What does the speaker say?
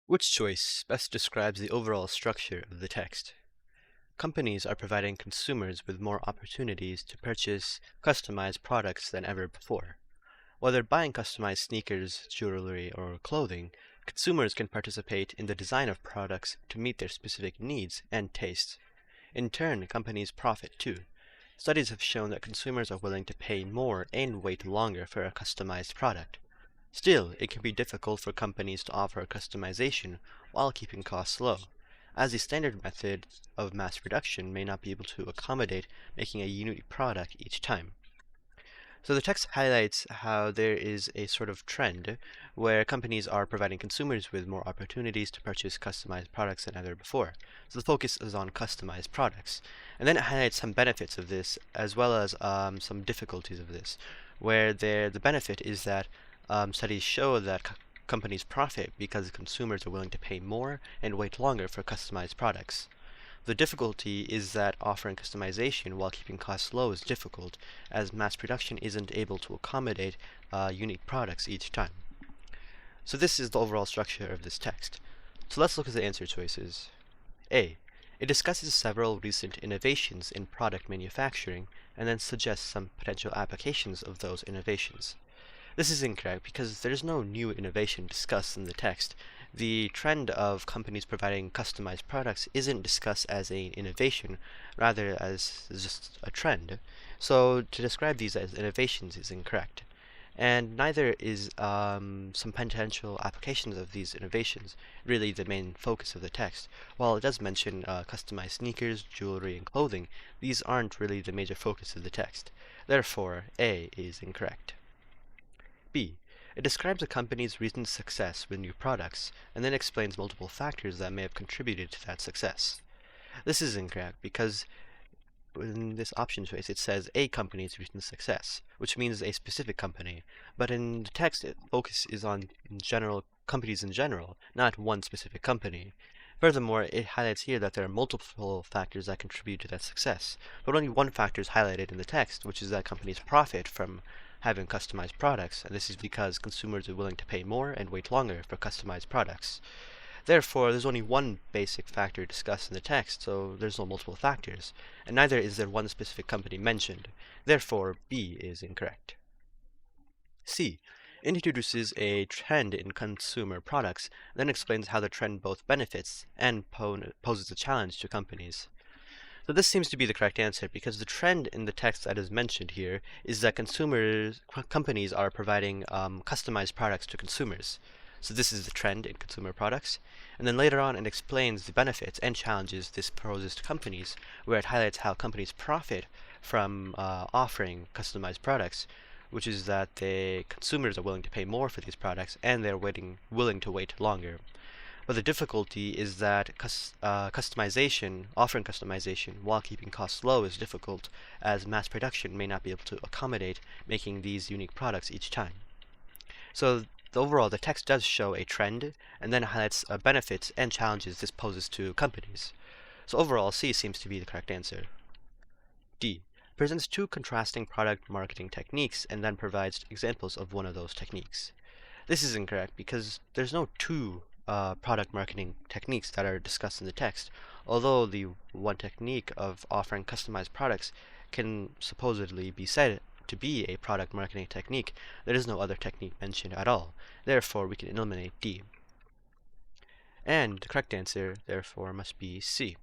Which choice best describes the overall structure of the text? Companies are providing consumers with more opportunities to purchase customized products than ever before. Whether buying customized sneakers, jewelry, or clothing, consumers can participate in the design of products to meet their specific needs and tastes. In turn, companies profit too. Studies have shown that consumers are willing to pay more and wait longer for a customized product. Still, it can be difficult for companies to offer customization while keeping costs low, as the standard method of mass production may not be able to accommodate making a unique product each time. So the text highlights how there is a sort of trend where companies are providing consumers with more opportunities to purchase customized products than ever before. So the focus is on customized products. And then it highlights some benefits of this as well as some difficulties of this, where the benefit is that studies show that companies profit because consumers are willing to pay more and wait longer for customized products. The difficulty is that offering customization while keeping costs low is difficult, as mass production isn't able to accommodate unique products each time. So this is the overall structure of this text. So let's look at the answer choices. A. It discusses several recent innovations in product manufacturing and then suggests some potential applications of those innovations. This is incorrect because there's no new innovation discussed in the text. The trend of companies providing customized products isn't discussed as an innovation, rather as just a trend. So to describe these as innovations is incorrect. And neither is some potential applications of these innovations really the main focus of the text. While it does mention customized sneakers, jewelry, and clothing, these aren't really the major focus of the text. Therefore, A is incorrect. B. It describes a company's recent success with new products, and then explains multiple factors that may have contributed to that success. This is incorrect because in this option choice it says a company's recent success, which means a specific company, but in the text it focus is on general companies in general, not one specific company. Furthermore, it highlights here that there are multiple factors that contribute to that success, but only one factor is highlighted in the text, which is that companies profit from having customized products, and this is because consumers are willing to pay more and wait longer for customized products. Therefore, there's only one basic factor discussed in the text, so there's no multiple factors, and neither is there one specific company mentioned. Therefore, B is incorrect. C. Introduces a trend in consumer products, then explains how the trend both benefits and poses a challenge to companies. So this seems to be the correct answer because the trend in the text that is mentioned here is that companies are providing customized products to consumers. So this is the trend in consumer products. And then later on it explains the benefits and challenges this poses to companies, where it highlights how companies profit from offering customized products, which is that the consumers are willing to pay more for these products and they're willing to wait longer. But the difficulty is that offering customization while keeping costs low is difficult, as mass production may not be able to accommodate making these unique products each time. So overall, the text does show a trend, and then highlights benefits and challenges this poses to companies. So overall, C seems to be the correct answer. D. Presents two contrasting product marketing techniques and then provides examples of one of those techniques. This is incorrect because there's no two product marketing techniques that are discussed in the text, although the one technique of offering customized products can supposedly be said to be a product marketing technique. There is no other technique mentioned at all. Therefore, we can eliminate D. And the correct answer, therefore, must be C.